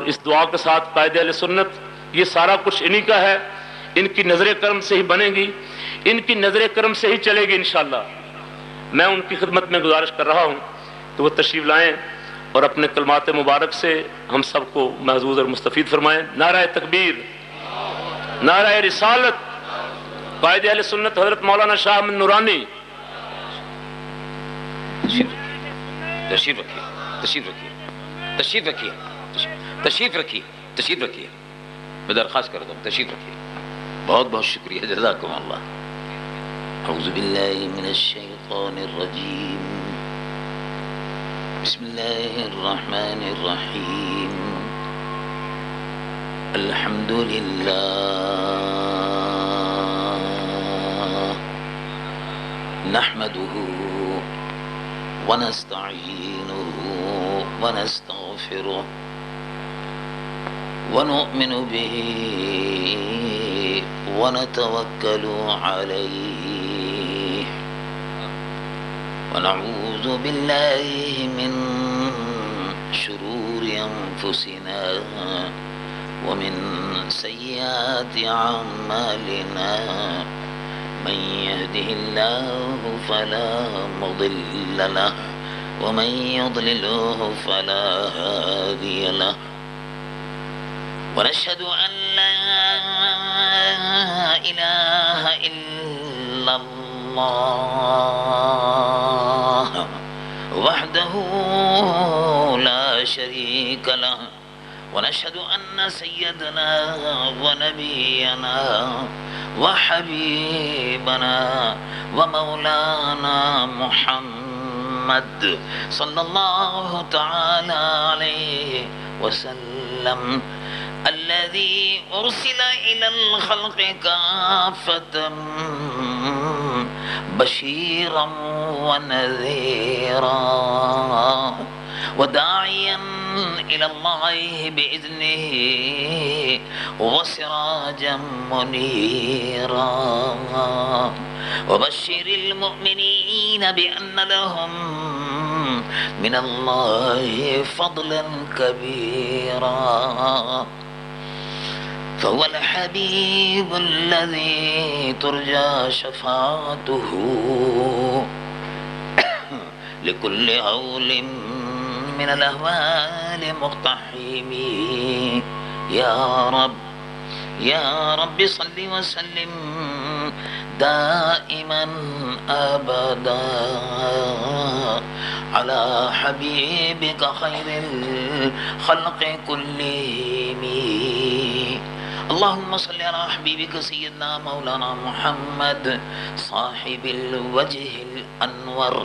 اس دعا کے ساتھ قائد اہل سنت، یہ سارا کچھ انہی کا ہے، ان کی نظر کرم سے ہی بنے گی، ان کی نظر کرم سے ہی چلے گی انشاءاللہ۔ میں ان کی خدمت میں گزارش کر رہا ہوں کہ وہ تشریف لائیں اور اپنے کلمات مبارک سے ہم سب کو محظوظ اور مستفید فرمائیں۔ نعرہ تکبیر، نعرہ رسالت، قائد اہل سنت حضرت مولانا شاہ احمد نورانی۔ تشریف رکھیے، تشریف رکھیے، تشریف رکھیے، تشریف رکھیے، تشریف رکھیے، میں درخواست کرتا ہوں تشریف رکھیے۔ بہت بہت شکریہ، جزاکم اللہ۔ اعوذ باللہ من الشیطان الرجیم، بسم اللہ الرحمن الرحیم، الحمد للہ نحمده ونستعینه ونستغفره ونؤمن به ونتوکل علیہ ونعوذ باللہ من شرور انفسنا ومن سیئات اعمالنا، من يهده الله فلا مضل له ومن يضلله فلا هادي له، ونشهد أن لا إله إلا الله وحده لا شريك له، ونشهد أن سيدنا ونبينا وحبيبنا ومولانا محمد صلى الله تعالى عليه وسلم الذي أرسل إلى الخلق كافة بشيرا ونذيرا وداعيا إلى الله بإذنه وسراجا منيرا، وبشر المؤمنين بأن لهم من الله فضلا كبيرا، فهو الحبيب الذي ترجى شفاعته لكل هول من الأهوال مقتحم، يا رب صل وسلم دائما أبدا على حبيبك خير الخلق كلهم، اللهم صل على حبيبك سيدنا مولانا محمد صاحب الوجه الأنور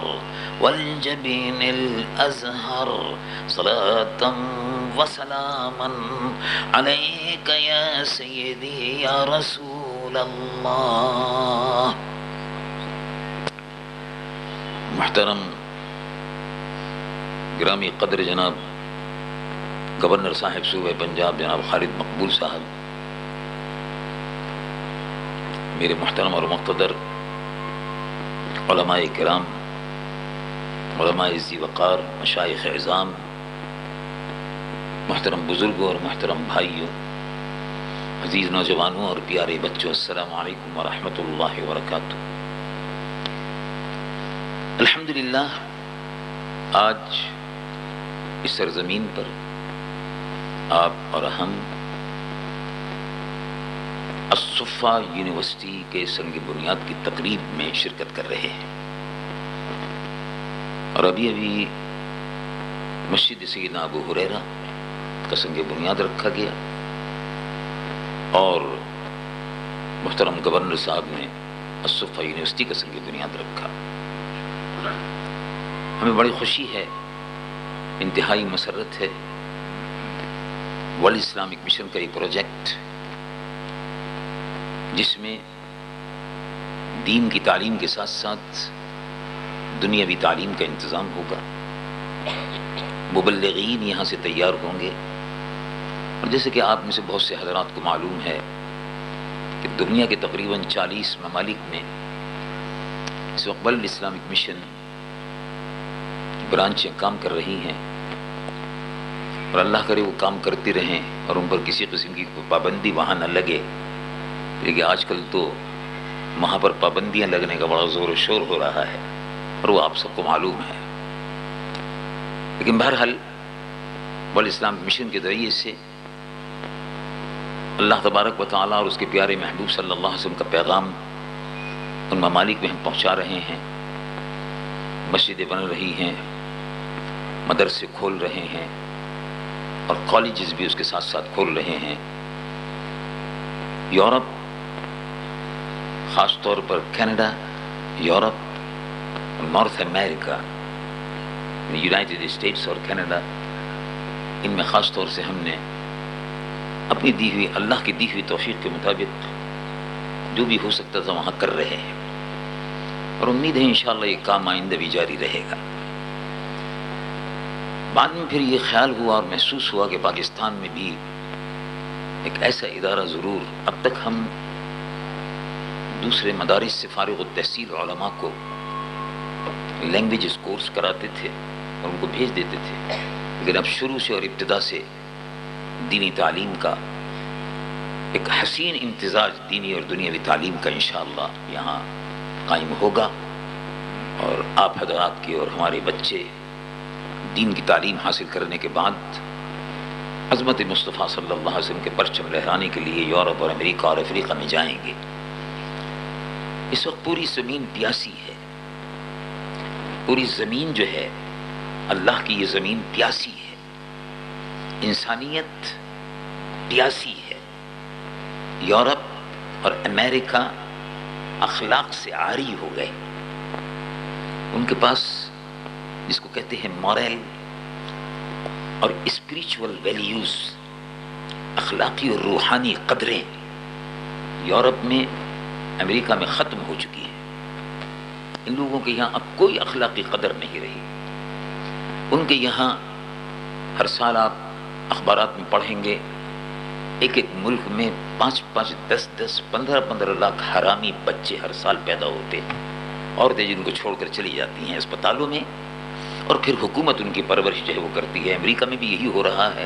والجبين الأزهر، صلاة وسلاما عليك يا سيدي يا رسول الله۔ محترم گرامی قدر جناب گورنر صاحب صوبہ پنجاب جناب خالد مقبول صاحب، میرے محترم اور مقتدر علماء کرام، علماء ذی وقار، مشائخ عظام، محترم بزرگوں اور محترم بھائیوں، عزیز نوجوانوں اور پیارے بچوں، السلام علیکم ورحمۃ اللہ وبرکاتہ۔ الحمدللہ آج اس سرزمین پر آپ اور ہم الصفا یونیورسٹی کے سنگ بنیاد کی تقریب میں شرکت کر رہے ہیں، اور ابھی مسجد سیدنا ابو ہریرہ کا سنگ بنیاد رکھا گیا، اور محترم گورنر صاحب نے الصفا یونیورسٹی کا سنگ بنیاد رکھا۔ ہمیں بڑی خوشی ہے، انتہائی مسرت ہے، ورلڈ اسلامک مشن کا یہ پروجیکٹ جس میں دین کی تعلیم کے ساتھ ساتھ دنیاوی تعلیم کا انتظام ہوگا، مبلغین یہاں سے تیار ہوں گے، اور جیسے کہ آپ میں سے بہت سے حضرات کو معلوم ہے کہ دنیا کے تقریباً 40 ممالک میں اس وقت ورلڈ اسلامک مشن کی برانچیں کام کر رہی ہیں، اور اللہ کرے وہ کام کرتے رہیں اور ان پر کسی قسم کی کوئی پابندی وہاں نہ لگے، لیکن آج کل تو وہاں پر پابندیاں لگنے کا بڑا زور و شور ہو رہا ہے اور وہ آپ سب کو معلوم ہے۔ لیکن بہرحال ورلڈ اسلامک مشن کے ذریعے سے اللہ تبارک و تعالیٰ اور اس کے پیارے محبوب صلی اللہ علیہ وسلم کا پیغام ان ممالک میں ہم پہنچا رہے ہیں۔ مسجدیں بن رہی ہیں، مدرسے کھول رہے ہیں اور کالجز بھی اس کے ساتھ ساتھ کھول رہے ہیں۔ یورپ، خاص طور پر کینیڈا، یورپ اور نارتھ امریکہ، یونائٹڈ اسٹیٹس اور کینیڈا، ان میں خاص طور سے ہم نے اپنی دی ہوئی اللہ کی دی ہوئی توفیق کے مطابق جو بھی ہو سکتا تھا وہاں کر رہے ہیں، اور امید ہے انشاءاللہ یہ کام آئندہ بھی جاری رہے گا۔ بعد میں پھر یہ خیال ہوا اور محسوس ہوا کہ پاکستان میں بھی ایک ایسا ادارہ ضرور، اب تک ہم دوسرے مدارس سے فارغ التحصیل علماء کو لینگویجز کورس کراتے تھے اور ان کو بھیج دیتے تھے، لیکن اب شروع سے اور ابتدا سے دینی تعلیم کا ایک حسین امتزاج دینی اور دنیاوی تعلیم کا انشاءاللہ یہاں قائم ہوگا، اور آپ حضرات کے اور ہمارے بچے دین کی تعلیم حاصل کرنے کے بعد عظمت مصطفیٰ صلی اللہ علیہ وسلم کے پرچم لہرانے کے لیے یورپ اور امریکہ اور افریقہ میں جائیں گے۔ اس وقت پوری زمین پیاسی ہے، پوری زمین جو ہے اللہ کی یہ زمین پیاسی ہے، انسانیت پیاسی ہے۔ یورپ اور امریکہ اخلاق سے عاری ہو گئے، ان کے پاس جس کو کہتے ہیں مورل اور اسپریچول ویلیوز، اخلاقی اور روحانی قدریں یورپ میں، امریکہ میں ختم ہو چکی ہیں۔ ان لوگوں کے یہاں اب کوئی اخلاقی قدر نہیں رہی۔ ان کے یہاں ہر سال آپ اخبارات میں پڑھیں گے ایک ایک ملک میں 5-5، 10-10، 15-15 لاکھ حرامی بچے ہر سال پیدا ہوتے ہیں، عورتیں جن کو چھوڑ کر چلی جاتی ہیں اسپتالوں میں، اور پھر حکومت ان کی پرورش جو ہے وہ کرتی ہے۔ امریکہ میں بھی یہی ہو رہا ہے،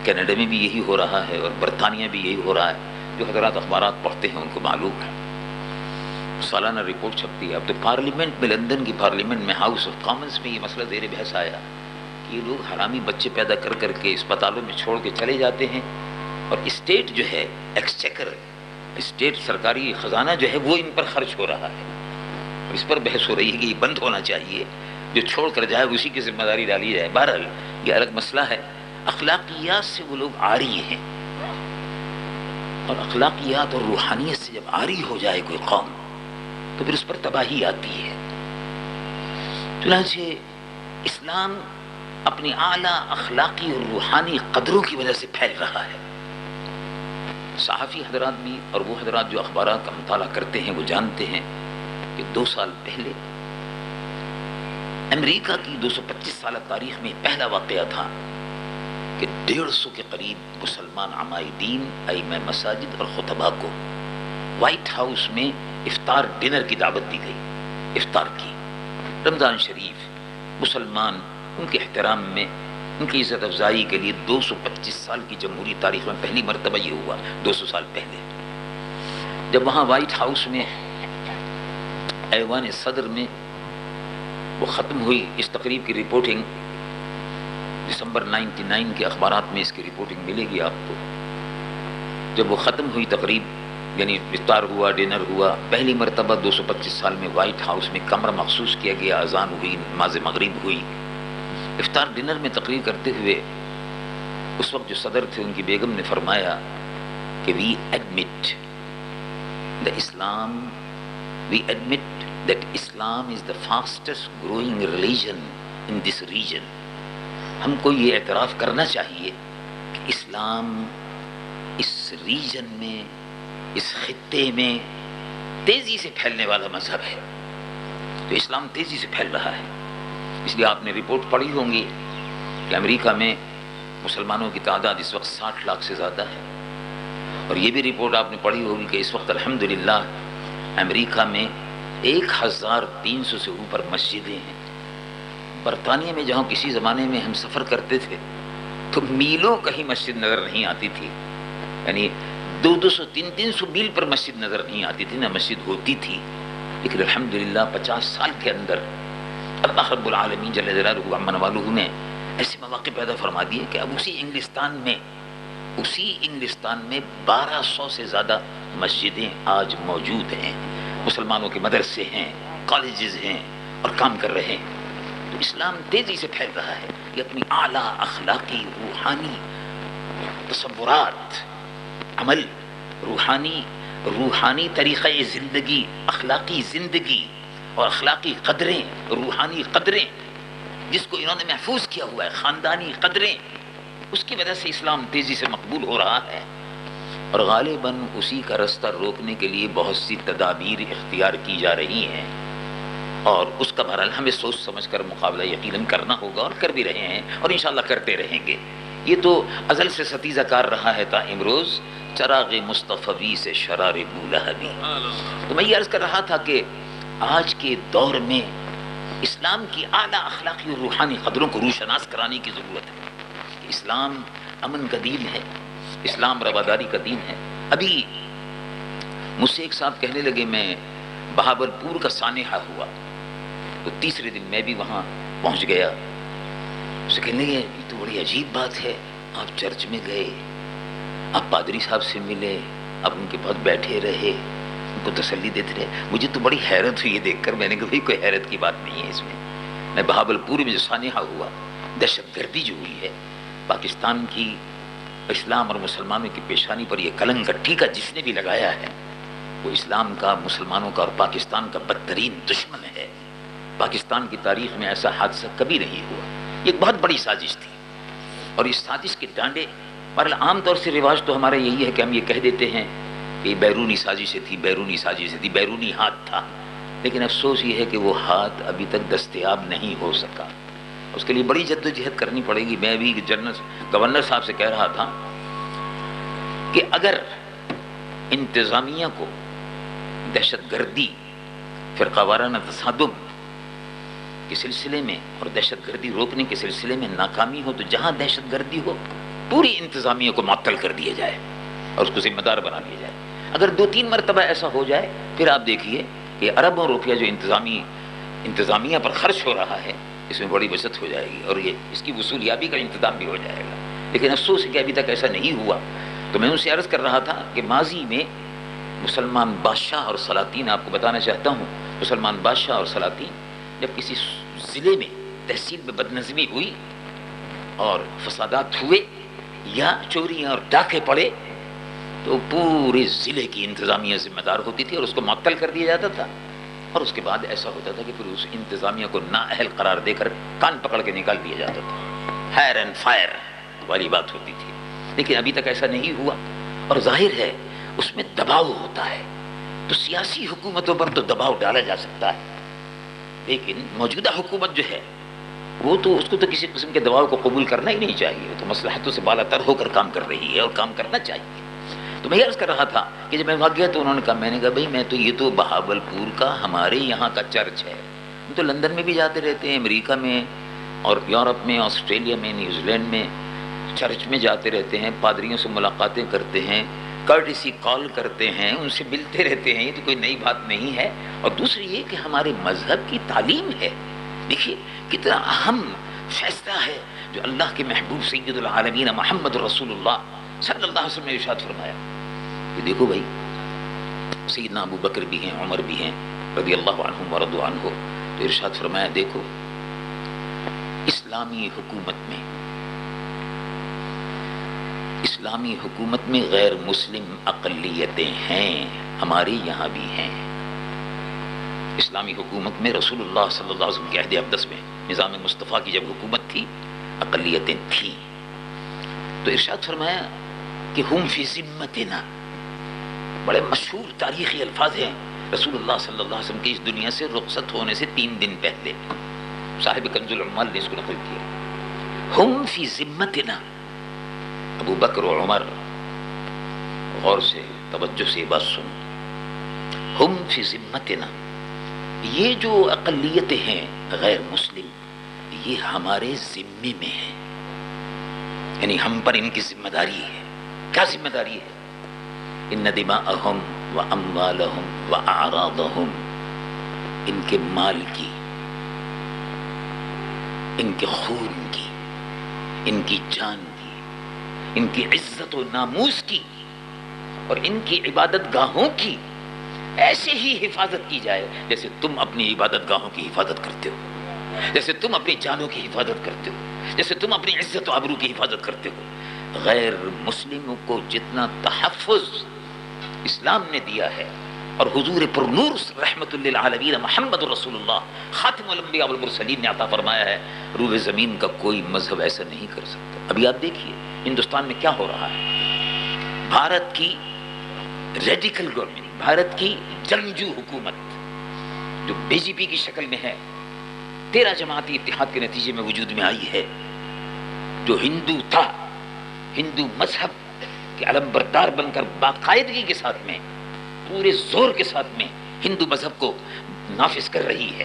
کینیڈا میں بھی یہی ہو رہا ہے، اور برطانیہ بھی یہی ہو رہا ہے۔ جو حضرات اخبارات پڑھتے ہیں ان کو معلوم ہے، سالانہ رپورٹ چھپتی ہے۔ اب تو پارلیمنٹ میں، لندن کی پارلیمنٹ میں، ہاؤس آف کامنز میں یہ مسئلہ زیر بحث آیا کہ یہ لوگ حرامی بچے پیدا کر کر کے اسپتالوں میں چھوڑ کے چلے جاتے ہیں، اور اسٹیٹ جو ہے، ایکسچیکر، اسٹیٹ سرکاری خزانہ جو ہے وہ ان پر خرچ ہو رہا ہے۔ اور اس پر بحث ہو رہی ہے کہ یہ بند ہونا چاہیے، جو چھوڑ کر جائے اسی کی ذمہ داری ڈالی جائے۔ بہرحال یہ الگ مسئلہ ہے۔ اخلاقیات سے وہ لوگ عاری ہیں، اور اخلاقیات اور روحانیت سے جب عاری ہو جائے کوئی قوم تو پھر اس پر تباہی آتی ہے۔ چنانچہ اسلام اپنی اعلیٰ اخلاقی اور روحانی قدروں کی وجہ سے پھیل رہا ہے۔ صحافی حضرات بھی اور وہ حضرات جو اخبارات کا مطالعہ کرتے ہیں وہ جانتے ہیں کہ 2 سال پہلے امریکہ کی 225 سالہ تاریخ میں پہلا واقعہ تھا کہ 150 کے قریب مسلمان عمائدین، ائمہ مساجد اور خطباء کو وائٹ ہاؤس میں افطار ڈنر کی دعوت دی گئی۔ افطار کی، رمضان شریف، مسلمان ان کے احترام میں، ان کی عزت افزائی کے لیے 225 سال کی جمہوری تاریخ میں پہلی مرتبہ یہ ہوا۔ 200 سال پہلے جب وہاں وائٹ ہاؤس میں ایوان صدر میں وہ ختم ہوئی، اس تقریب کی رپورٹنگ دسمبر 99 کے اخبارات میں اس کی رپورٹنگ ملے گی آپ کو۔ جب وہ ختم ہوئی تقریب، یعنی افطار ہوا، ڈنر ہوا، پہلی مرتبہ 225 سال میں وائٹ ہاؤس میں کمرہ مخصوص کیا گیا، اذان ہوئی، نماز مغرب ہوئی۔ افطار ڈنر میں تقریر کرتے ہوئے اس وقت جو صدر تھے ان کی بیگم نے فرمایا کہ وی admit that Islam is the fastest growing religion in this region۔ ہم کو یہ اعتراف کرنا چاہیے کہ اسلام اس ریجن میں، اس خطے میں تیزی سے پھیلنے والا مذہب ہے، تو اسلام تیزی سے پھیل رہا ہے۔ اس لیے آپ نے رپورٹ پڑھی ہوں گی کہ امریکہ میں مسلمانوں کی تعداد اس وقت 60 لاکھ سے زیادہ ہے، اور یہ بھی رپورٹ آپ نے پڑھی ہوگی کہ اس وقت الحمدللہ امریکہ میں 1300 سے اوپر مسجدیں ہیں۔ برطانیہ میں جہاں کسی زمانے میں ہم سفر کرتے تھے تو میلوں کہیں مسجد نظر نہیں آتی تھی، یعنی 200 300 میل پر مسجد نظر نہیں آتی تھی، نہ مسجد ہوتی تھی. لیکن الحمدللہ 50 سال کے اندر اللہ رب العالمین جل جلالہ عما نوالہ نے ایسے مواقع پیدا فرما دیے کہ اب اسی انگلستان میں 1200 سے زیادہ مسجدیں آج موجود ہیں، مسلمانوں کے مدرسے ہیں، کالجز ہیں اور کام کر رہے ہیں. تو اسلام تیزی سے پھیل رہا ہے. یہ اپنی اعلیٰ اخلاقی روحانی تصورات، عمل، روحانی طریقہ زندگی، اخلاقی زندگی اور اخلاقی قدریں، روحانی قدریں جس کو انہوں نے محفوظ کیا ہوا ہے، خاندانی قدریں، اس کی وجہ سے اسلام تیزی سے مقبول ہو رہا ہے. اور غالباً اسی کا رستہ روکنے کے لیے بہت سی تدابیر اختیار کی جا رہی ہیں، اور اس کا بہرحال ہمیں سوچ سمجھ کر مقابلہ یقیناً کرنا ہوگا، اور کر بھی رہے ہیں اور انشاءاللہ کرتے رہیں گے. یہ تو ازل سے ستیزہ کار رہا ہے تا امروز، چراغ مصطفی سے شرار بولہبی. تو میں یہ عرض کر رہا تھا کہ آج کے دور میں اسلام کی اعلیٰ اخلاقی اور روحانی قدروں کو روشناس کرانے کی ضرورت ہے. اسلام امن کا دین ہے، اسلام رواداری کا دین ہے. ابھی مجھ سے ایک صاحب کہنے لگے، میں بہاولپور کا سانحہ ہوا تو تیسرے دن میں بھی وہاں پہنچ گیا. اسے کہنے لگے یہ تو بڑی عجیب بات ہے، آپ چرچ میں گئے، آپ پادری صاحب سے ملے، آپ ان کے پاس بیٹھے رہے، ان کو تسلی دیتے رہے. مجھے تو بڑی حیرت ہوئی یہ دیکھ کر. میں نے کہا بھائی کوئی حیرت کی بات نہیں ہے اس میں بہاولپور میں جو سانحہ ہوا، دہشت گردی جو ہوئی ہے، پاکستان کی اسلام اور مسلمانوں کی پیشانی پر یہ کلنک کا ٹیکا جس نے بھی لگایا ہے وہ اسلام کا، مسلمانوں کا اور پاکستان کا بدترین دشمن ہے. پاکستان کی تاریخ میں ایسا حادثہ کبھی نہیں ہوا. یہ ایک بہت بڑی سازش تھی، اور اس سازش کے ڈانڈے عام طور سے رواج تو ہمارا یہی ہے کہ ہم یہ کہہ دیتے ہیں کہ یہ بیرونی سازشیں تھی، بیرونی ہاتھ تھا. لیکن افسوس یہ ہے کہ وہ ہاتھ ابھی تک دستیاب نہیں ہو سکا. اس کے لیے بڑی جدوجہد کرنی پڑے گی. میں بھی گورنر صاحب سے کہہ رہا تھا کہ اگر انتظامیہ کو دہشت گردی، فرقہ وارانہ تصادم کے سلسلے میں اور دہشت گردی روکنے کے سلسلے میں ناکامی ہو، تو جہاں دہشت گردی ہو پوری انتظامیہ کو معطل کر دیا جائے اور اس کو ذمہ دار بنا لیا جائے. اگر 2-3 مرتبہ ایسا ہو جائے پھر آپ دیکھیے کہ اربوں روپیہ جو انتظامیہ پر خرچ ہو رہا ہے اس میں بڑی بچت ہو جائے گی، اور یہ اس کی وصولیابی کا انتظام بھی ہو جائے گا. لیکن افسوس ہے کہ ابھی تک ایسا نہیں ہوا. تو میں ان سے عرض کر رہا تھا کہ ماضی میں مسلمان بادشاہ اور سلاطین، آپ کو بتانا چاہتا ہوں، مسلمان بادشاہ اور سلاطین جب کسی ضلع میں، تحصیل میں بدنظمی ہوئی اور فسادات ہوئے یا چوریاں اور ڈاکے پڑے تو پورے ضلع کی انتظامیہ ذمہ دار ہوتی تھی اور اس کو معطل کر دیا جاتا تھا. اور اس کے بعد ایسا ہوتا تھا کہ پھر اس انتظامیہ کو نااہل قرار دے کر کان پکڑ کے نکال دیا جاتا تھا. ہائر اینڈ فائر والی بات ہوتی تھی. لیکن ابھی تک ایسا نہیں ہوا، اور ظاہر ہے اس میں دباؤ ہوتا ہے. تو سیاسی حکومتوں پر تو دباؤ ڈالا جا سکتا ہے، لیکن موجودہ حکومت جو ہے وہ تو اس کو تو کسی قسم کے دباؤ کو قبول کرنا ہی نہیں چاہیے. وہ تو مصلحتوں سے بالا تر ہو کر کام کر رہی ہے اور کام کرنا چاہیے. تو میں یہ عرض کر رہا تھا کہ جب میں وہاں گیا تو انہوں نے کہا، میں نے کہا بھائی یہ تو بہاولپور کا ہمارے یہاں کا چرچ ہے. ہم تو لندن میں بھی جاتے رہتے ہیں، امریکہ میں اور یورپ میں، آسٹریلیا میں، نیوزی لینڈ میں چرچ میں جاتے رہتے ہیں، پادریوں سے ملاقاتیں کرتے ہیں، کارٹیسی کال کرتے ہیں، ان سے ملتے رہتے ہیں. یہ تو کوئی نئی بات نہیں ہے. اور دوسری یہ کہ ہمارے مذہب کی تعلیم ہے. دیکھیے کتنا اہم فیصلہ ہے جو اللہ کے محبوب سید العالمین محمد رسول اللہ صلی اللہ علیہ وسلم نے ارشاد فرمایا کہ دیکھو بھائی، سیدنا ابو بکر بھی ہیں، عمر بھی ہیں رضی اللہ عنہم ورضوا عنہ. تو ارشاد فرمایا دیکھو اسلامی حکومت میں غیر مسلم اقلیتیں ہیں، ہمارے یہاں بھی ہیں. اسلامی حکومت میں رسول اللہ صلی اللہ علیہ وسلم کے عہد اقدس میں نظام مصطفیٰ کی جب حکومت تھی، اقلیتیں تھیں. تو ارشاد فرمایا کہ ہم فی ذمتنا، بڑے مشہور تاریخی الفاظ ہیں رسول اللہ صلی اللہ علیہ وسلم کی اس دنیا سے رخصت ہونے سے 3 دن پہلے. صاحب کنز العمال نے اس کو نقل کیا. ہم فی ذمتنا، ابو بکر و عمر، غور سے توجہ سے یہ بات سنو. ہم فی ذمتنا، یہ جو اقلیتیں ہیں غیر مسلم، یہ ہمارے ذمے میں ہیں. یعنی ہم پر ان کی ذمہ داری ہے. کیا ذمہ داری ہے؟ ان دماءہم و اموالہم و اعراضہم، ان کے مال کی، ان کے خون کی، ان کی جان کی، ان کی عزت و ناموس کی اور ان کی عبادت گاہوں کی ایسے ہی حفاظت کی جائے جیسے تم اپنی عبادت گاہوں کی حفاظت کرتے ہو، جیسے تم اپنی جانوں کی حفاظت کرتے ہو، جیسے تم اپنی عزت و آبرو کی حفاظت کرتے ہو. غیر مسلموں کو جتنا تحفظ اسلام نے دیا ہے، اور حضور پر نور رحمت للعالمین محمد رسول اللہ خاتم الانبیاء والمرسلین نے عطا فرمایا ہے، روح زمین کا کوئی مذہب ایسا نہیں کر سکتا. ابھی آپ دیکھیے ہندوستان میں کیا ہو رہا ہے. بھارت کی ریڈیکل گورنمنٹ، بھارت کی جنگجو حکومت جو بی جے پی کی شکل میں ہے، 13 جماعتی اتحاد کے نتیجے میں وجود میں آئی ہے، جو ہندو تھا، ہندو مذہب کے علم بردار بن کر باقاعدگی کے ساتھ میں، پورے زور کے ساتھ میں ہندو مذہب کو نافذ کر رہی ہے.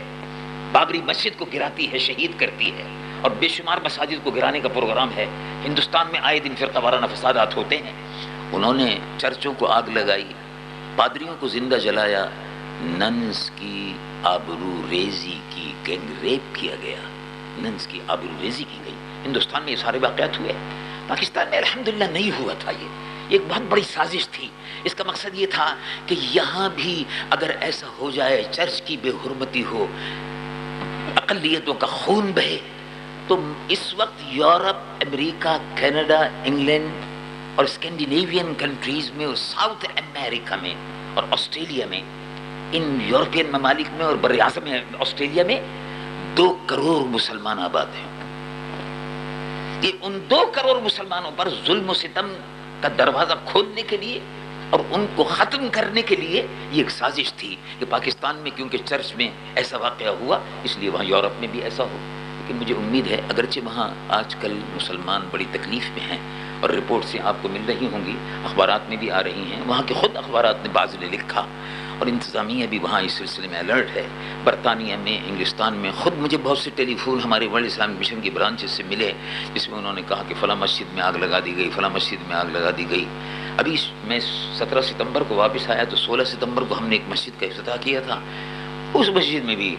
بابری مسجد کو گراتی ہے، شہید کرتی ہے، اور بے شمار مساجد کو گرانے کا پروگرام ہے. ہندوستان میں آئے دن فرقہ وارانہ فسادات ہوتے ہیں. انہوں نے چرچوں کو آگ لگائی، پادریوں کو زندہ جلایا، ننس کی آبرو ریزی کی، گینگ ریپ کیا گیا، ننس کی آبرو ریزی کی گئی. ہندوستان میں یہ سارے واقعات ہوئے. پاکستان میں الحمدللہ نہیں ہوا تھا. یہ ایک بہت بڑی سازش تھی. اس کا مقصد یہ تھا کہ یہاں بھی اگر ایسا ہو جائے، چرچ کی بے حرمتی ہو، اقلیتوں کا خون بہے، تو اس وقت یورپ، امریکہ، کینیڈا، انگلینڈ اور اسکینڈینیوین کنٹریز میں اور ساؤتھ امریکہ میں اور آسٹریلیا میں، ان یورپین ممالک میں اور بر اعظم آسٹریلیا میں 2 کروڑ مسلمان آباد ہیں. کہ ان 2 کروڑ مسلمانوں پر ظلم و ستم کا دروازہ کھولنے کے لیے اور ان کو ختم کرنے کے لیے یہ ایک سازش تھی کہ پاکستان میں کیونکہ چرچ میں ایسا واقعہ ہوا، اس لیے وہاں یورپ میں بھی ایسا ہو. لیکن مجھے امید ہے، اگرچہ وہاں آج کل مسلمان بڑی تکلیف میں ہیں اور رپورٹ سے آپ کو مل رہی ہوں گی، اخبارات میں بھی آ رہی ہیں، وہاں کے خود اخبارات نے بعض نے لکھا، اور انتظامیہ بھی وہاں اس سلسلے میں الرٹ ہے. برطانیہ میں، انگلستان میں خود مجھے بہت سے ٹیلی فون ہمارے ورلڈ اسلامک مشن کی برانچز سے ملے، جس میں انہوں نے کہا کہ فلاں مسجد میں آگ لگا دی گئی، فلاں مسجد میں آگ لگا دی گئی. ابھی میں 17 ستمبر کو واپس آیا تو 16 ستمبر کو ہم نے ایک مسجد کا افتتاح کیا تھا. اس مسجد میں بھی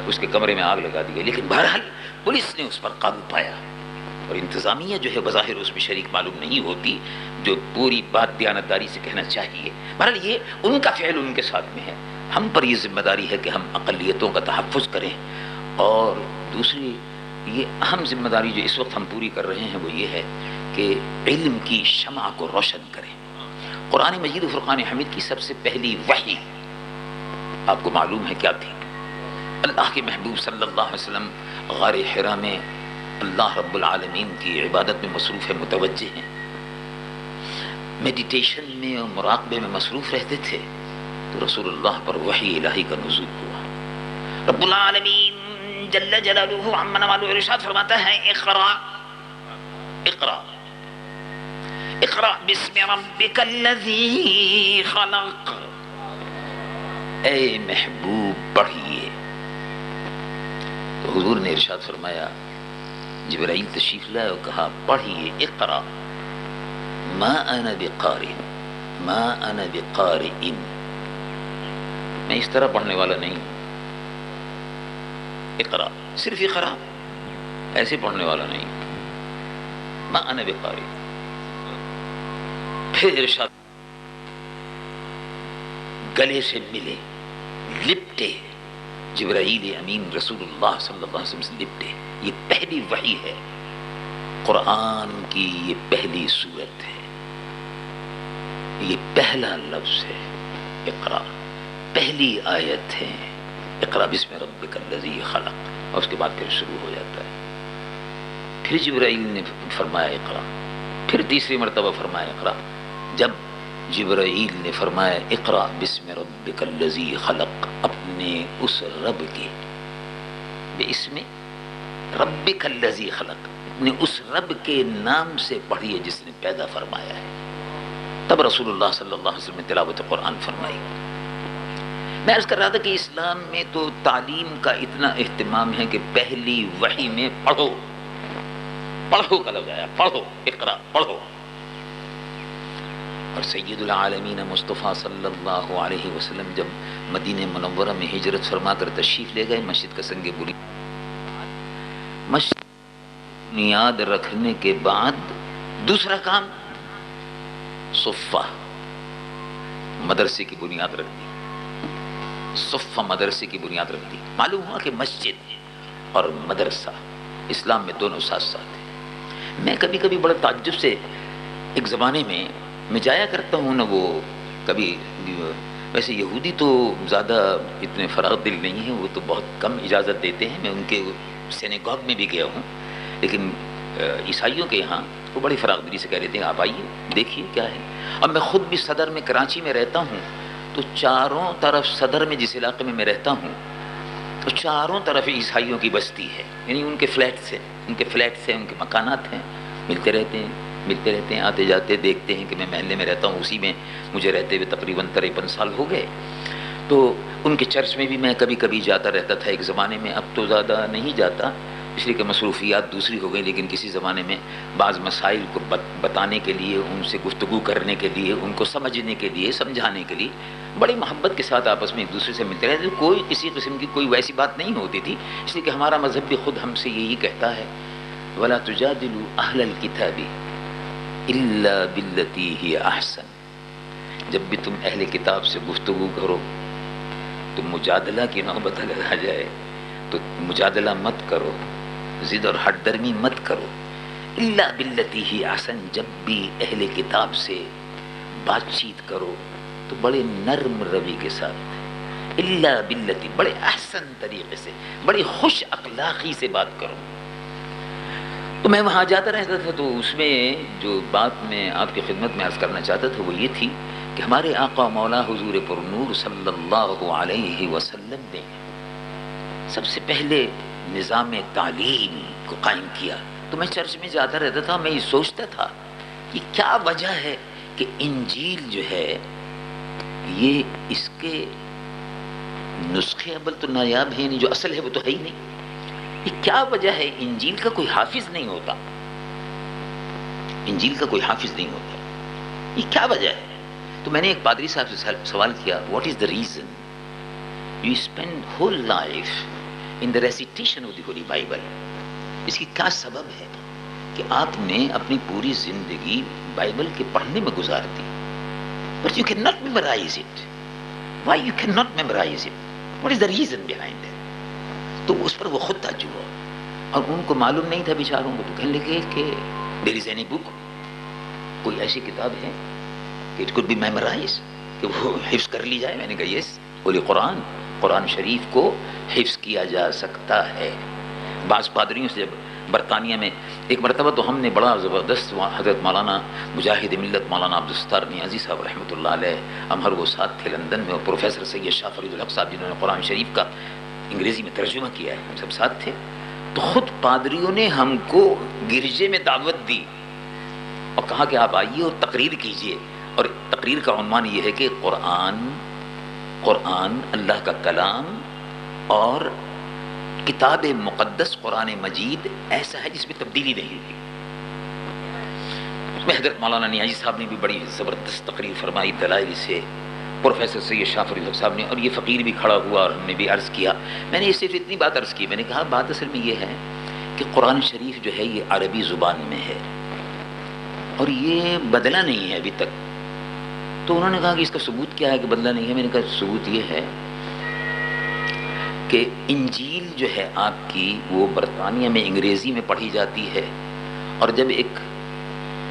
اس کے کمرے میں آگ لگا دی گئی، لیکن بہرحال پولیس نے اس پر قابو پایا. اور انتظامیہ جو ہے بظاہر اس میں شریک معلوم نہیں ہوتی، جو پوری بات دیانتداری سے کہنا چاہیے. بہرحال یہ ان کا فعل ان کے ساتھ میں ہے. ہم پر یہ ذمہ داری ہے کہ ہم اقلیتوں کا تحفظ کریں. اور دوسری یہ اہم ذمہ داری جو اس وقت ہم پوری کر رہے ہیں وہ یہ ہے کہ علم کی شمع کو روشن کریں. قرآن مجید و فرقان حمید کی سب سے پہلی وحی آپ کو معلوم ہے کیا تھی؟ اللہ کے محبوب صلی اللہ علیہ وسلم غار حرا میں اللہ رب العالمین کی عبادت میں مصروف ہے، متوجہ ہیں، میڈیٹیشن میں اور مراقبے میں مصروف رہتے تھے. تو رسول اللہ پر وحی الہی کا نزول ہوا. رب العالمین جل جلالہ عما نوالہ ارشاد فرماتا ہے، اقرا اقرا اقرا بسم ربک الذی خلق. اے محبوب پڑھیے. تو حضور نے ارشاد فرمایا، جبرائیل تشریف لائے اور کہا پڑھیے، اقرا ما انا بقارئ ما انا بقارئ، میں اس طرح پڑھنے والا نہیں ہوں. اقرا صرف اقرا، ایسے پڑھنے والا نہیں. ما انا بقارئ. پھر ارشاد گلے سے ملے، لپٹے، جبرائیل امین رسول اللہ صلی اللہ علیہ وسلم سے لپٹے. یہ پہلی وحی ہے، قرآن کی یہ پہلی سورت ہے، یہ پہلا لفظ ہے. اقرا پہلی آیت ہے، اقرا بسم ربک الذی خلق. اور اس کے بعد پھر شروع ہو جاتا ہے. پھر جبرائیل نے فرمایا اقرا، پھر تیسری مرتبہ فرمایا اقرا. جب جبرائیل نے فرمایا اقرا بسم ربک الذی خلق، اپنے اس رب کے باسم ربک الذی خلق، اپنے اس رب کے نام سے پڑھیے جس نے پیدا فرمایا ہے. تب رسول اللہ صلی اللہ علیہ وسلم نے تلاوت قرآن فرمائی. میں عرض کر رہا تھا کہ اسلام میں تو تعلیم کا اتنا اہتمام ہے کہ پہلی وحی میں پڑھو. پڑھو کا لفظ آیا، پڑھو، اقرا، پڑھو۔ اور سید العالمین مصطفیٰ صلی اللہ علیہ وسلم جب مدینہ منورہ میں ہجرت فرما کر تشریف لے گئے، مسجد کا سنگ بنیاد رکھنے کے بعد دوسرا کام صفہ مدرسے کی بنیاد رکھ دی، صفہ مدرسے کی بنیاد رکھ دی۔ معلوم ہوا کہ مسجد اور مدرسہ اسلام میں دونوں ساتھ ساتھ ہیں۔ میں کبھی کبھی بڑے تعجب سے ایک زمانے میں جایا کرتا ہوں نا، وہ کبھی ویسے یہودی تو زیادہ اتنے فراغ دل نہیں ہیں، وہ تو بہت کم اجازت دیتے ہیں، میں ان کے سینیگاگ میں بھی گیا ہوں، لیکن عیسائیوں کے یہاں وہ بڑی فراغ دلی سے کہہ رہتے ہیں آپ آئیے دیکھیے کیا ہے۔ اب میں خود بھی صدر میں کراچی میں رہتا ہوں، تو چاروں طرف صدر میں جس علاقے میں رہتا ہوں تو چاروں طرف عیسائیوں کی بستی ہے، یعنی ان کے فلیٹس ہیں، ان کے مکانات ہیں، ملتے رہتے ہیں، آتے جاتے دیکھتے ہیں کہ میں محلے میں رہتا ہوں، اسی میں مجھے رہتے ہوئے تقریباً 53 سال ہو گئے۔ تو ان کے چرچ میں بھی میں کبھی کبھی جاتا رہتا تھا ایک زمانے میں، اب تو زیادہ نہیں جاتا اس لیے کہ مصروفیات دوسری ہو گئی، لیکن کسی زمانے میں بعض مسائل کو بتانے کے لیے، ان سے گفتگو کرنے کے لیے، ان کو سمجھنے کے لیے، سمجھانے کے لیے بڑی محبت کے ساتھ آپس میں ایک دوسرے سے ملتے رہتے، کوئی کسی قسم کی کوئی ویسی بات نہیں ہوتی تھی، اس لیے کہ ہمارا مذہب بھی خود ہم سے یہی کہتا ہے وَلَا تُجَادِلُوا أَهْلَ الْكِتَابِ إِلَّا بِالَّتِي هِيَ أَحْسَنُ۔ جب بھی تم اہل کتاب سے گفتگو کرو تو مجادلہ کی نوبت اگر آ جائے تو مجادلہ مت کرو، ضد اور ہٹ درمی مت کرو، الا باللتی ہی احسن، جب بھی اہل کتاب سے بات چیت کرو تو بڑے نرم روی کے ساتھ، الا باللتی، بڑے احسن طریقے سے، بڑی خوش اخلاقی سے بات کرو۔ تو میں وہاں جاتا رہتا تھا، تو اس میں جو بات میں آپ کی خدمت میں عرض کرنا چاہتا تھا وہ یہ تھی کہ ہمارے آقا مولا حضور پر نور صلی اللہ علیہ وسلم نے سب سے پہلے نظام تعلیم کو قائم کیا۔ تو میں چرچ میں جاتا رہتا تھا، میں یہ سوچتا تھا کہ کیا وجہ ہے کہ انجیل جو ہے یہ اس کے نسخے اول تو نایاب ہیں نہیں، جو اصل ہے وہ تو ہے ہی نہیں، یہ کیا وجہ ہے انجیل کا کوئی حافظ نہیں ہوتا، انجیل کا کوئی حافظ نہیں ہوتا، یہ کیا وجہ ہے؟ تو میں نے ایک پادری صاحب سے سوال کیا، what is the reason you spend whole life in the recitation of the Holy Bible؟ اس کی کیا سبب ہے کہ آپ نے اپنی پوری زندگی بائبل کے پڑھنے میں گزار دی، but you cannot memorize it. Why you cannot memorize it? What is the reason behind it? تو اس پر وہ خود تعجب ہوا، اور ان کو معلوم نہیں تھا بیچاروں کو، تو کہنے لگے کہ there is any book، کوئی ایسی کتاب ہے کہ it could be memorized، کہ وہ حفظ کر لی جائے؟ میں نے کہا یس، ہولی قرآن، قرآن شریف کو حفظ کیا جا سکتا ہے۔ بعض پادریوں سے جب برطانیہ میں ایک مرتبہ تو ہم نے بڑا زبردست حضرت مولانا مجاہد ملت مولانا عبدالستار نیازی صاحب رحمۃ اللہ علیہ، ہم ہر وہ ساتھ تھے لندن میں، اور پروفیسر سید شاہ فرید الحق صاحب جنہوں نے قرآن شریف کا انگریزی میں ترجمہ کیا ہے، ہم سب ساتھ تھے۔ تو خود پادریوں نے ہم کو گرجے میں دعوت دی اور کہا کہ آپ آئیے اور تقریر کیجیے، اور تقریر کا عنوان یہ ہے کہ قرآن اللہ کا کلام اور کتاب مقدس قرآن مجید ایسا ہے جس میں تبدیلی نہیں ہوئی۔ اس میں حضرت مولانا نیازی صاحب نے بھی بڑی زبردست تقریر فرمائی دلائل سے، پروفیسر سید شاہ فرید الحق صاحب نے، اور یہ فقیر بھی کھڑا ہوا اور ہم نے بھی عرض کیا۔ میں نے صرف اتنی بات عرض کی، میں نے کہا بات اصل میں یہ ہے کہ قرآن شریف جو ہے یہ عربی زبان میں ہے اور یہ بدلا نہیں ہے ابھی تک۔ تو انہوں نے کہا کہ اس کا ثبوت کیا ہے کہ بدلا نہیں ہے؟ میں نے کہا ثبوت یہ ہے کہ انجیل جو ہے آپ کی وہ برطانیہ میں انگریزی میں پڑھی جاتی ہے، اور جب ایک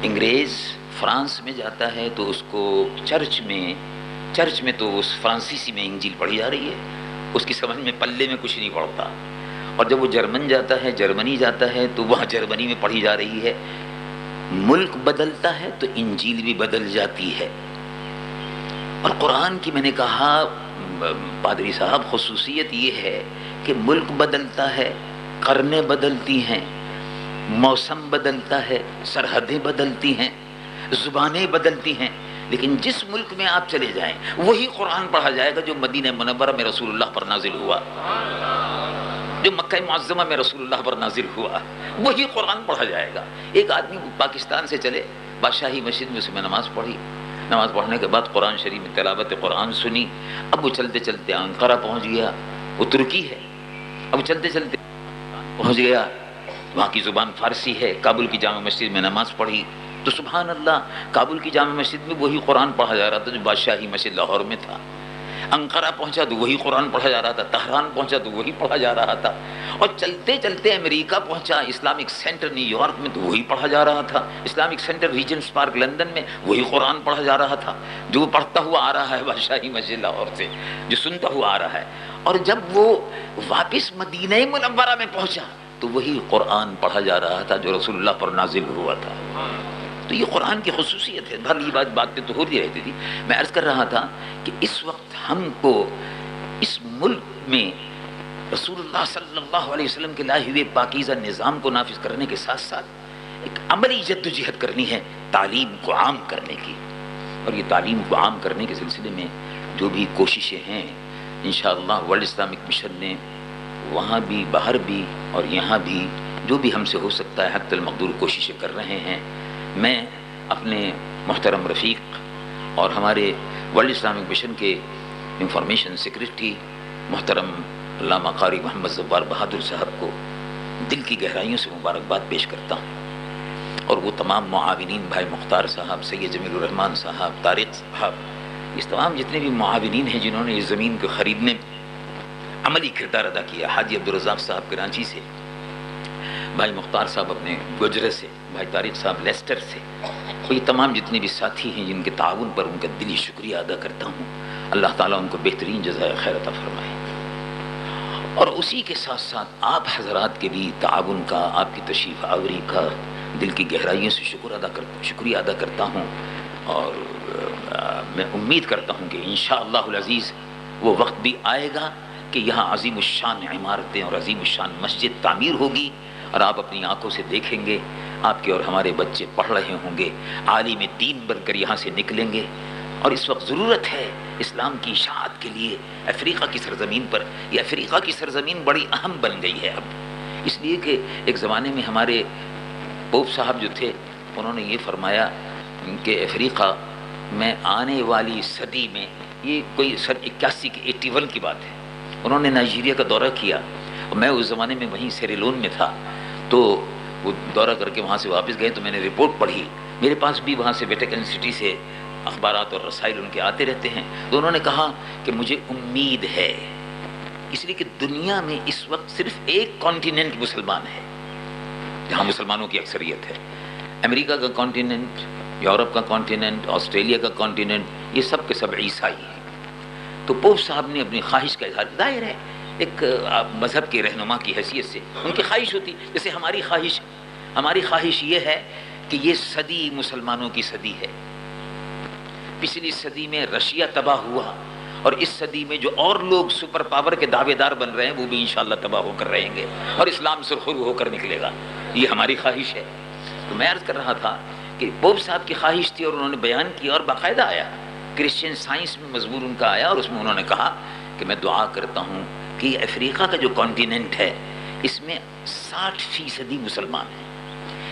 انگریز فرانس میں جاتا ہے تو اس کو چرچ میں تو اس فرانسیسی میں انجیل پڑھی جا رہی ہے، اس کی سمجھ میں پلے میں کچھ نہیں پڑتا، اور جب وہ جرمنی جاتا ہے تو وہاں جرمنی میں پڑھی جا رہی ہے۔ ملک بدلتا ہے تو انجیل بھی بدل جاتی ہے۔ اور قرآن کی میں نے کہا پادری صاحب خصوصیت یہ ہے کہ ملک بدلتا ہے، قرنیں بدلتی ہیں، موسم بدلتا ہے، سرحدیں بدلتی ہیں، زبانیں بدلتی ہیں، لیکن جس ملک میں آپ چلے جائیں وہی قرآن پڑھا جائے گا جو مدینہ منورہ میں رسول اللہ پر نازل ہوا، جو مکہ معظمہ میں رسول اللہ پر نازل ہوا وہی قرآن پڑھا جائے گا۔ ایک آدمی پاکستان سے چلے، بادشاہی مسجد میں اس میں نماز پڑھی، نماز پڑھنے کے بعد قرآن شریف میں تلاوت قرآن سنی، اب وہ چلتے چلتے انقرہ پہنچ گیا، وہ ترکی ہے، اب چلتے چلتے پہنچ گیا، وہاں کی زبان فارسی ہے، کابل کی جامع مسجد میں نماز پڑھی تو سبحان اللہ کابل کی جامع مسجد میں وہی قرآن پڑھا جا رہا تھا جو بادشاہی مسجد لاہور میں تھا۔ انقرہ پہنچا تو وہی قرآن پڑھا جا رہا تھا، تہران پہنچا تو وہی پڑھا جا رہا تھا، اور چلتے چلتے امریکہ پہنچا، اسلامک سینٹر نیو یارک میں تو وہی پڑھا جا رہا تھا، Islamic centre regents park London میں وہی قرآن پڑھا جا رہا تھا جو پڑھتا ہوا آ رہا ہے بادشاہی مسجد لاہور سے، جو سنتا ہوا آ رہا ہے۔ اور جب وہ واپس مدینہ منورہ میں پہنچا تو وہی قرآن پڑھا جا رہا تھا جو رسول اللہ پر نازل ہوا تھا۔ تو یہ قرآن کی خصوصیت ہے۔ بھلی بات تو ہوتی رہتی تھی۔ میں عرض کر رہا تھا کہ اس وقت ہم کو اس ملک میں رسول اللہ صلی اللہ علیہ وسلم کے لائے ہوئے پاکیزہ نظام کو نافذ کرنے کے ساتھ ساتھ ایک عملی جدوجہد کرنی ہے تعلیم کو عام کرنے کی، اور یہ تعلیم کو عام کرنے کے سلسلے میں جو بھی کوششیں ہیں انشاءاللہ ورلڈ اسلامک مشن نے وہاں بھی باہر بھی اور یہاں بھی جو بھی ہم سے ہو سکتا ہے حد المقدور کوششیں کر رہے ہیں۔ میں اپنے محترم رفیق اور ہمارے ورلڈ اسلامک مشن کے انفارمیشن سیکریٹری محترم علامہ قاری محمد زوار بہادر صاحب کو دل کی گہرائیوں سے مبارکباد پیش کرتا ہوں، اور وہ تمام معاونین بھائی مختار صاحب، سید جمیل الرحمان صاحب، طارق صاحب، اس تمام جتنے بھی معاونین ہیں جنہوں نے اس زمین کو خریدنے عملی کردار ادا کیا، حاجی عبدالرزاق صاحب کراچی سے، بھائی مختار صاحب اپنے گجرے سے، بھائی طارق صاحب لیسٹر سے، اور یہ تمام جتنے بھی ساتھی ہیں جن کے تعاون پر ان کا دلی شکریہ ادا کرتا ہوں۔ اللہ تعالیٰ ان کو بہترین جزائے خیر عطا فرمائے۔ اور اسی کے ساتھ ساتھ آپ حضرات کے بھی تعاون کا، آپ کی تشریف آوری کا دل کی گہرائیوں سے شکریہ ادا کرتا ہوں، اور میں امید کرتا ہوں کہ انشاءاللہ العزیز وہ وقت بھی آئے گا کہ یہاں عظیم الشان عمارتیں اور عظیم الشان مسجد تعمیر ہوگی، اور آپ اپنی آنکھوں سے دیکھیں گے، آپ کے اور ہمارے بچے پڑھ رہے ہوں گے، عالم دین بن کر یہاں سے نکلیں گے۔ اور اس وقت ضرورت ہے اسلام کی اشاعت کے لیے افریقہ کی سرزمین پر۔ یہ افریقہ کی سرزمین بڑی اہم بن گئی ہے اب، اس لیے کہ ایک زمانے میں ہمارے پوپ صاحب جو تھے انہوں نے یہ فرمایا کہ افریقہ میں آنے والی صدی میں، یہ کوئی سن 81 کی 81 کی بات ہے، انہوں نے نائجیریا کا دورہ کیا، اور میں اس زمانے میں وہیں سیریلون میں تھا، تو وہ دورہ کر کے وہاں سے واپس گئے تو میں نے رپورٹ پڑھی، میرے پاس بھی وہاں سے ویٹیکن سٹی سے اخبارات اور رسائل ان کے آتے رہتے ہیں، تو انہوں نے کہا کہ مجھے امید ہے، اس لیے کہ دنیا میں اس وقت صرف ایک کانٹیننٹ مسلمان ہے جہاں مسلمانوں کی اکثریت ہے، امریکہ کا کانٹیننٹ، یورپ کا کانٹیننٹ، آسٹریلیا کا کانٹیننٹ، یہ سب کے سب عیسائی ہیں۔ تو پوپ صاحب نے اپنی خواہش کا اظہار، ظاہر ہے ایک مذہب کے رہنما کی حیثیت سے ان کی خواہش ہوتی، جیسے ہماری خواہش یہ ہے کہ یہ صدی مسلمانوں کی صدی ہے۔ پچھلی صدی میں رشیا تباہ ہوا، اور اس صدی میں جو اور لوگ سپر پاور کے دعوے دار بن رہے ہیں وہ بھی انشاءاللہ تباہ ہو کر رہیں گے، اور اسلام سرخرو ہو کر نکلے گا، یہ ہماری خواہش ہے۔ تو میں عرض کر رہا تھا کہ پوپ صاحب کی خواہش تھی اور انہوں نے بیان کیا، اور باقاعدہ آیا کرسچین سائنس میں مضمون ان کا آیا، اور اس میں انہوں نے کہا کہ میں دعا کرتا ہوں کہ یہ افریقہ کا جو کانٹیننٹ ہے اس میں 60% مسلمان ہیں،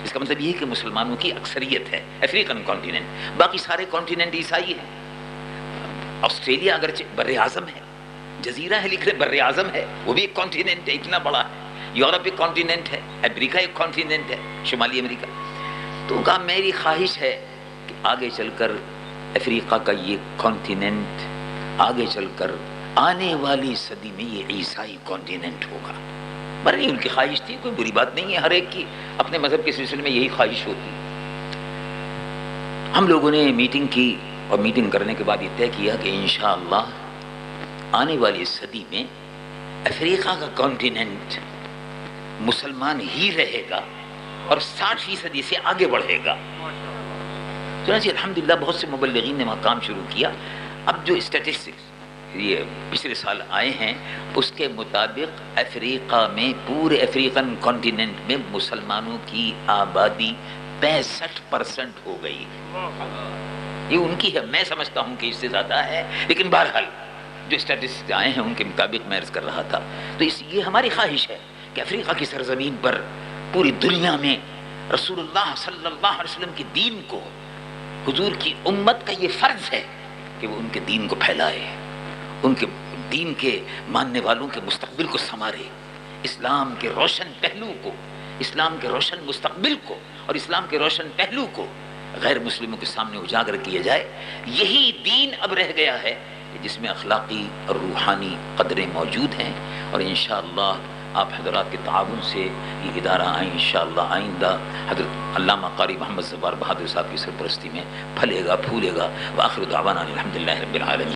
اس کا مطلب یہ ہے کہ مسلمانوں کی اکثریت ہے افریقن کانٹیننٹ، باقی سارے کانٹیننٹ عیسائی ہیں۔ آسٹریلیا اگرچہ بر اعظم ہے، جزیرہ ہے، لکھ رہے بر اعظم ہے، وہ بھی ایک کانٹیننٹ ہے، اتنا بڑا ہے، یورپ ایک کانٹیننٹ ہے، امریکہ ایک کانٹیننٹ ہے، شمالی امریکہ۔ تو کہا میری خواہش ہے کہ آگے چل کر افریقہ کا یہ کانٹیننٹ آگے چل کر آنے والی صدی میں یہ عیسائی کانٹیننٹ ہوگا۔ بھلے ان کی خواہش تھی، کوئی بری بات نہیں ہے، ہر ایک کی اپنے مذہب کے سلسلے میں یہی خواہش ہوتی۔ ہم لوگوں نے میٹنگ کی، اور میٹنگ کرنے کے بعد یہ طے کیا کہ انشاءاللہ آنے والی صدی میں افریقہ کا کانٹیننٹ مسلمان ہی رہے گا اور 60% سے آگے بڑھے گا۔ چنانچہ الحمدللہ بہت سے مبلغین نے وہاں کام شروع کیا۔ اب جو اسٹیٹسٹکس یہ پچھلے سال آئے ہیں اس کے مطابق افریقہ میں، پورے افریقن کانٹیننٹ میں مسلمانوں کی آبادی 65% ہو گئی۔ یہ ان کی ہے، میں سمجھتا ہوں کہ اس سے زیادہ ہے، لیکن بہرحال جو اسٹیٹسٹکس آئے ہیں ان کے مطابق میں عرض کر رہا تھا. تو یہ ہماری خواہش ہے کہ افریقہ کی سرزمین پر پوری دنیا میں رسول اللہ صلی اللہ علیہ وسلم کے دین کو، حضور کی امت کا یہ فرض ہے کہ وہ ان کے دین کو پھیلائے، ان کے دین کے ماننے والوں کے مستقبل کو سنوارے، اسلام کے روشن پہلو کو، اسلام کے روشن مستقبل کو اور اسلام کے روشن پہلو کو غیر مسلموں کے سامنے اجاگر کیا جائے. یہی دین اب رہ گیا ہے جس میں اخلاقی اور روحانی قدریں موجود ہیں، اور انشاءاللہ آپ حضرات کے تعاون سے یہ ادارہ انشاءاللہ آئندہ حضرت علامہ قاری محمد زبار بہادر صاحب کی سرپرستی میں پھلے گا، پھولے گا. وآخر دعوانا الحمدللہ رب العالمین.